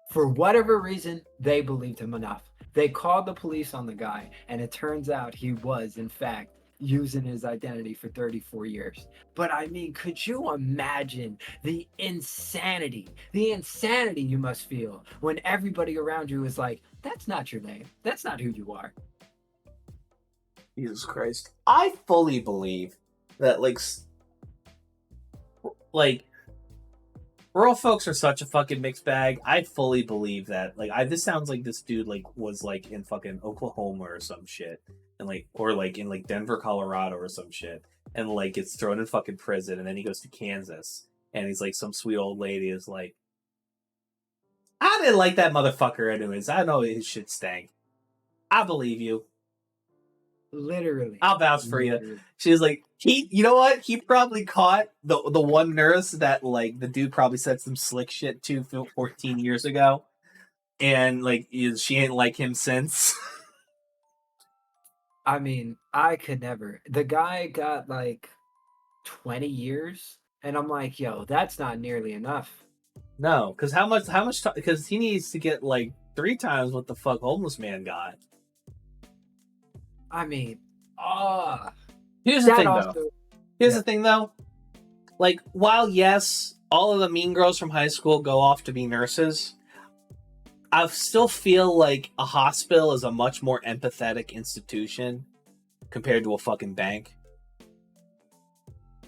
For whatever reason, they believed him enough. They called the police on the guy, and it turns out he was, in fact, using his identity for 34 years. But I mean, could you imagine the insanity you must feel when everybody around you is like, that's not your name. That's not who you are. Jesus Christ. I fully believe that, rural folks are such a fucking mixed bag. I fully believe that. This sounds like this dude, was, in fucking Oklahoma or some shit. And, in, Denver, Colorado or some shit. And, gets thrown in fucking prison. And then he goes to Kansas. And he's, some sweet old lady is like, I didn't like that motherfucker anyways. I know his shit stank. I believe you. Literally. I'll vouch for you. Literally. She was like, you know what? He probably caught the one nurse that like the dude probably said some slick shit to 14 years ago, and like she ain't like him since. I mean, I could never. The guy got like 20 years, and I'm like, yo, that's not nearly enough. No, because how much? Because he needs to get like 3 times what the fuck homeless man got. I mean, Here's the that thing, also. though. Here's Yeah. the thing, though. Like, while yes, all of the mean girls from high school go off to be nurses, I still feel like a hospital is a much more empathetic institution compared to a fucking bank.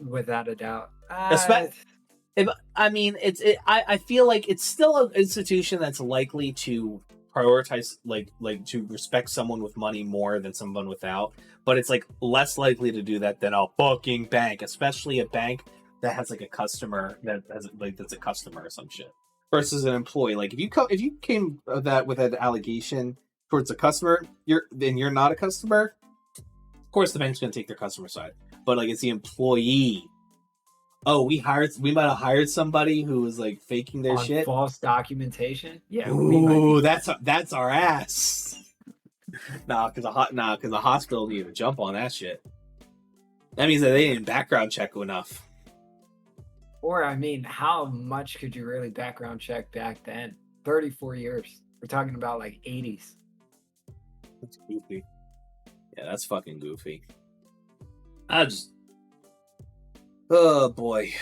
Without a doubt. I mean, I feel like it's still an institution that's likely to prioritize, like to respect someone with money more than someone without, but it's like less likely to do that than a fucking bank, especially a bank that has like a customer that has like that's a customer or some shit versus an employee. Like if you came that with an allegation towards a customer, you're not a customer. Of course, the bank's gonna take their customer side, but like it's the employee. Oh, we might have hired somebody who was like faking their on shit. False documentation. Yeah. Ooh, that's our ass. Because the hospital need to jump on that shit. That means that they didn't background check enough. Or I mean, how much could you really background check back then? 34 years. We're talking about like 80s. That's goofy. Yeah, that's fucking goofy. Oh boy.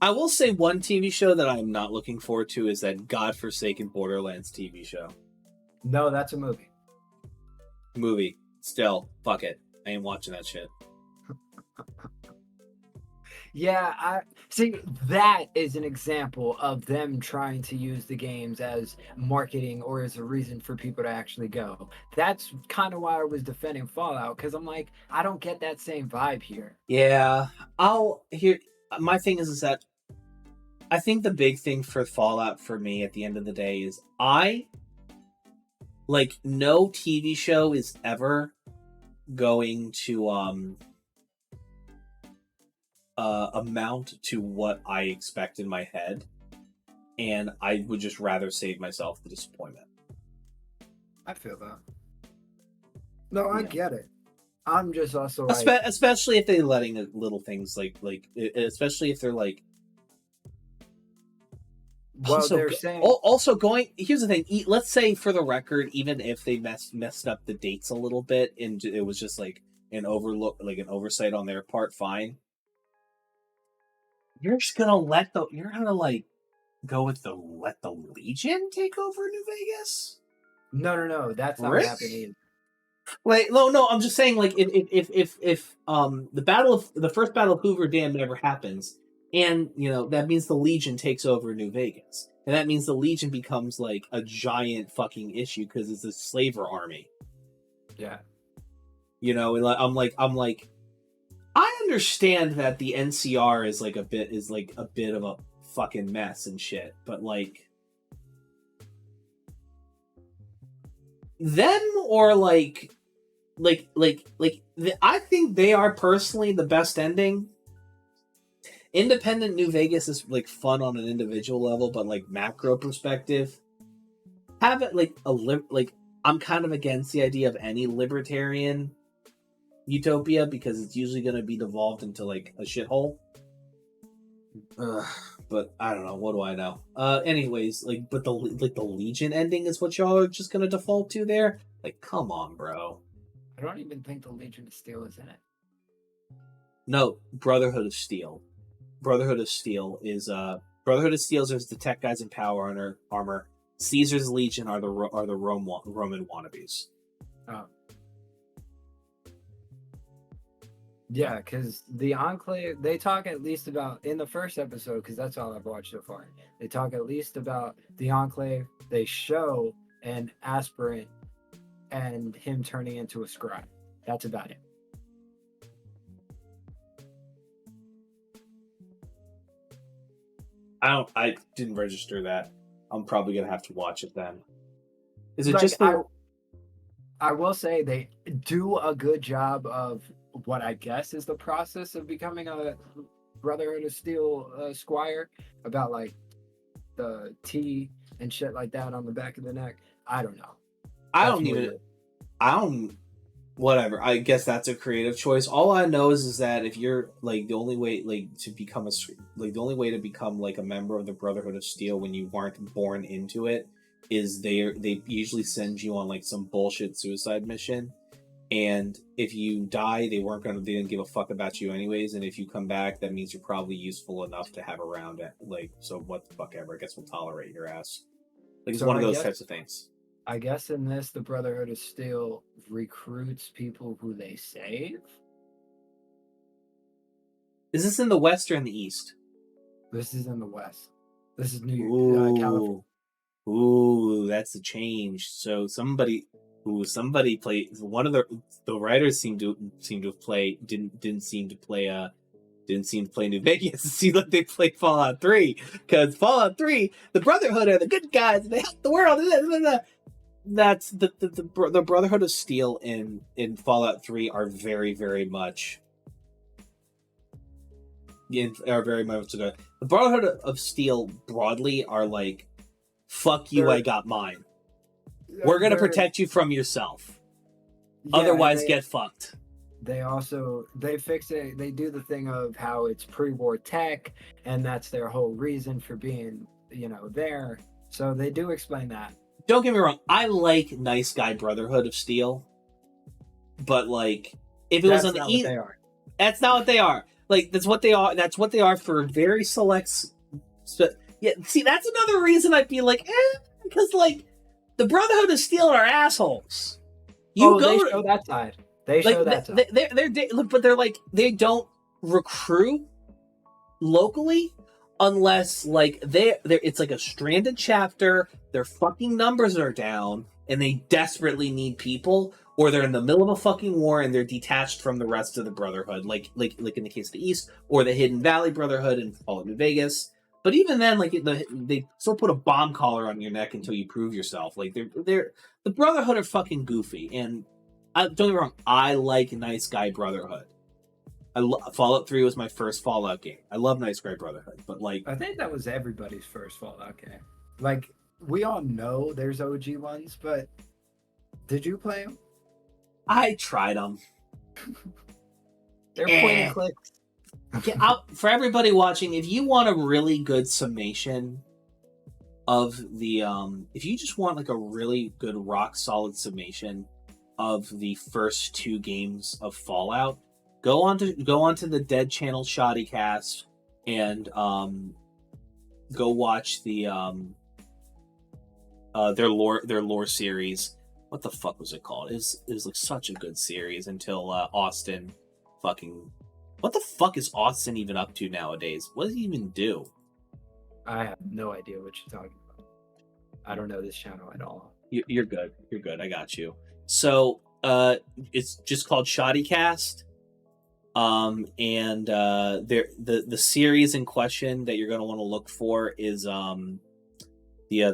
I will say one TV show that I'm not looking forward to is that godforsaken Borderlands TV show. No, that's a movie. Movie. Still, fuck it. I ain't watching that shit. Yeah, I see that is an example of them trying to use the games as marketing or as a reason for people to actually go. That's kind of why I was defending Fallout, because I'm like, I don't get that same vibe here. Yeah. My thing is that I think the big thing for Fallout for me at the end of the day is no TV show is ever going to amount to what I expect in my head, and I would just rather save myself the disappointment. I feel that. No, I Yeah. get it. I'm just also especially if they're letting little things especially if they're like. Well, they're saying also going. Here's the thing. Let's say, for the record, even if they messed up the dates a little bit, and it was just like an oversight on their part, fine. You're just gonna let the Legion take over New Vegas? No, that's not happening. Like, no, I'm just saying, like, if the first battle of Hoover Dam never happens, and that means the Legion takes over New Vegas, and that means the Legion becomes like a giant fucking issue because it's a slaver army. Yeah. And I'm like, I understand that the NCR is a bit of a fucking mess and shit, but like them or I think they are personally the best ending. Independent New Vegas is like fun on an individual level, but like macro perspective, have it I'm kind of against the idea of any libertarian utopia because it's usually going to be devolved into like a shithole. But I don't know. What do I know? Anyways, but the Legion ending is what y'all are just going to default to there. Like, come on, bro. I don't even think the Legion of Steel is in it. No, Brotherhood of Steel. Brotherhood of Steel is the tech guys in power armor. Caesar's Legion are the Roman wannabes. Oh. Yeah, because the Enclave, they talk at least about, in the first episode, because that's all I've watched so far, they talk at least about the Enclave. They show an aspirant and him turning into a scribe. That's about it. I didn't register that. I'm probably gonna have to watch it then. Is it Like, just the? I will say they do a good job of what I guess is the process of becoming a Brotherhood of Steel squire, about like the T and shit like that on the back of the neck. I don't know. I That's don't more even. your- I don't. Whatever. I guess that's a creative choice. All I know is that if you're like the only way like to become the only way to become like a member of the Brotherhood of Steel when you weren't born into it is they usually send you on like some bullshit suicide mission, and if you die they didn't give a fuck about you anyways, and if you come back that means you're probably useful enough to have around it, like, so what the fuck ever, I guess we'll tolerate your ass, like it's So one of I those guess types of things. I guess in this, the Brotherhood of Steel recruits people who they save. Is this in the West or in the East? This is in the West. This is New York, California. Ooh, that's a change. So somebody played one of the writers seemed to have played didn't seem to play New Vegas. It seemed like they played Fallout 3, because Fallout 3, the Brotherhood are the good guys and they help the world. That's the Brotherhood of Steel in Fallout 3 are very, very much the Brotherhood of Steel broadly are like, fuck you, I got mine. We're gonna protect you from yourself. Yeah, otherwise, get fucked. They fix it. They do the thing of how it's pre-war tech, and that's their whole reason for being, there. So they do explain that. Don't get me wrong. I like Nice Guy Brotherhood of Steel, but like, if it was on the East, that's not what they are. Like, that's what they are. That's what they are for very select. Yeah, see, that's another reason I'd be like, because like the Brotherhood of Steel are assholes. They show that side. They show that side. But they're like, they don't recruit locally unless like they're it's like a stranded chapter, their fucking numbers are down and they desperately need people, or they're in the middle of a fucking war and they're detached from the rest of the Brotherhood, like in the case of the East, or the Hidden Valley Brotherhood in Fallout New Vegas. But even then, like they still put a bomb collar on your neck until you prove yourself. Like they're the Brotherhood are fucking goofy, and don't get me wrong, I like Nice Guy Brotherhood. Fallout 3 was my first Fallout game. I love Nice Guy Brotherhood, but like, I think that was everybody's first Fallout game. Like, we all know there's OG ones, but did you play them? I tried them. They're point and clicks. For everybody watching, if you want a really good summation of the, if you just want like a really good rock solid summation of the first two games of Fallout, go onto the Dead Channel Shoddycast and go watch the their lore series. What the fuck was it called? It was like such a good series until Austin fucking. What the fuck is Austin even up to nowadays? What does he even do? I have no idea what you're talking about. I don't know this channel at all. You're good. You're good. I got you. So it's just called Shoddycast. And the series in question that you're going to want to look for is the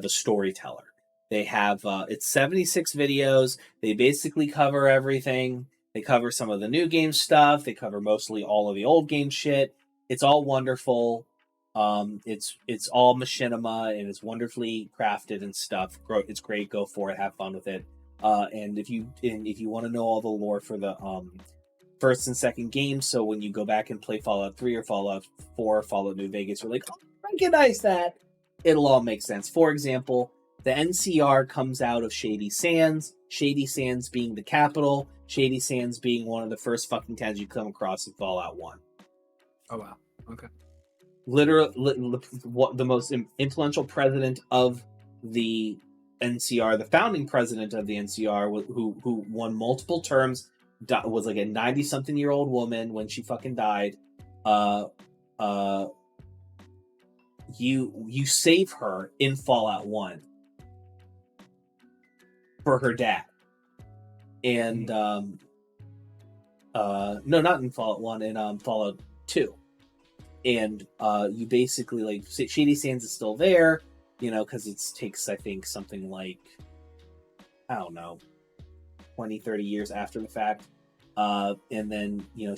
Storyteller. They have it's 76 videos. They basically cover everything. They cover some of the new game stuff. They cover mostly all of the old game shit. It's all wonderful. It's all machinima and it's wonderfully crafted and stuff. It's great. Go for it. Have fun with it. And if you want to know all the lore for the first and second games, so when you go back and play Fallout 3 or Fallout 4 or Fallout New Vegas, you're like, oh, I recognize that. It'll all make sense. For example, the NCR comes out of Shady Sands being the capital, Shady Sands being one of the first fucking towns you come across in Fallout 1. Oh, wow. Okay. Literally, the most influential president of the NCR, the founding president of the NCR, who won multiple terms, was like a 90-something-year-old woman when she fucking died. You save her in Fallout 1 for her dad. And no, not in Fallout 1, in Fallout 2. And you basically, like, Shady Sands is still there. you know, because it takes, I think, something like, I don't know, 20, 30 years after the fact. And then, you know,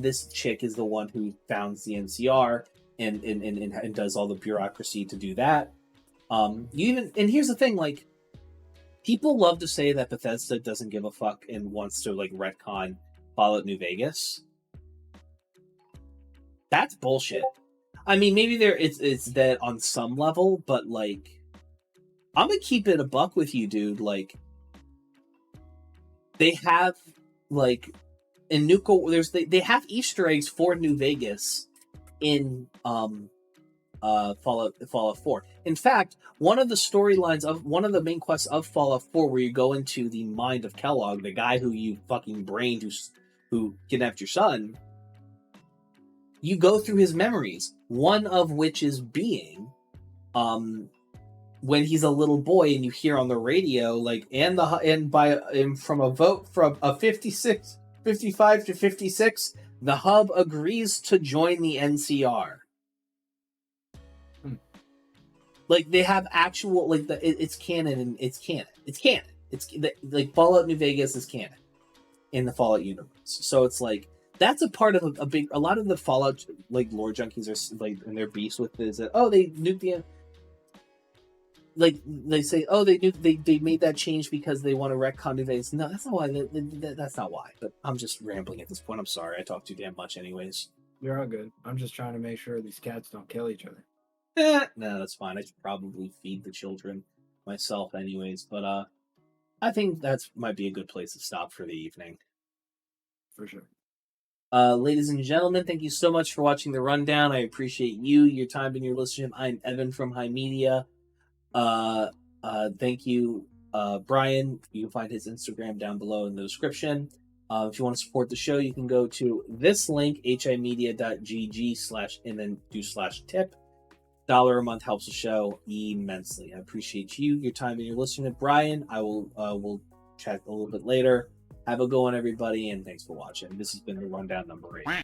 this chick is the one who founds the NCR and does all the bureaucracy to do that. And here's the thing, like, people love to say that Bethesda doesn't give a fuck and wants to, like, retcon Fallout New Vegas. That's bullshit. I mean, maybe it's that on some level, but, like, I'm gonna keep it a buck with you, dude. Like, they have, like, in they have Easter eggs for New Vegas in Fallout 4. In fact, one of the storylines of one of the main quests of Fallout 4, where you go into the mind of Kellogg, the guy who you fucking brained, who kidnapped your son, you go through his memories. One of which is being, when he's a little boy, and you hear on the radio, like, from a vote from a 55 to 56, the hub agrees to join the NCR. Like, they have actual, like, it's canon, and it's canon. It's canon. Like, Fallout New Vegas is canon in the Fallout universe. So it's like, that's a part of a lot of the Fallout, like, lore junkies are, like, and their beefs with is that, oh, they nuked the, like, they say, oh, they made that change because they want to retcon New Vegas. No, that's not why. That's not why. But I'm just rambling at this point. I'm sorry. I talk too damn much anyways. You're all good. I'm just trying to make sure these cats don't kill each other. No, that's fine. I should probably feed the children myself anyways. But I think that's might be a good place to stop for the evening. For sure. Ladies and gentlemen, thank you so much for watching the rundown. I appreciate you, your time, and your listenership. I'm Evan from HIMedia. Thank you, Brian. You can find his Instagram down below in the description. If you want to support the show, you can go to this link, himedia.gg/ and then /tip. $1 a month helps the show immensely. I appreciate you, your time, and your listening. Brian, I will we'll chat a little bit later. Have a good one, everybody, and thanks for watching. This has been the rundown number 8.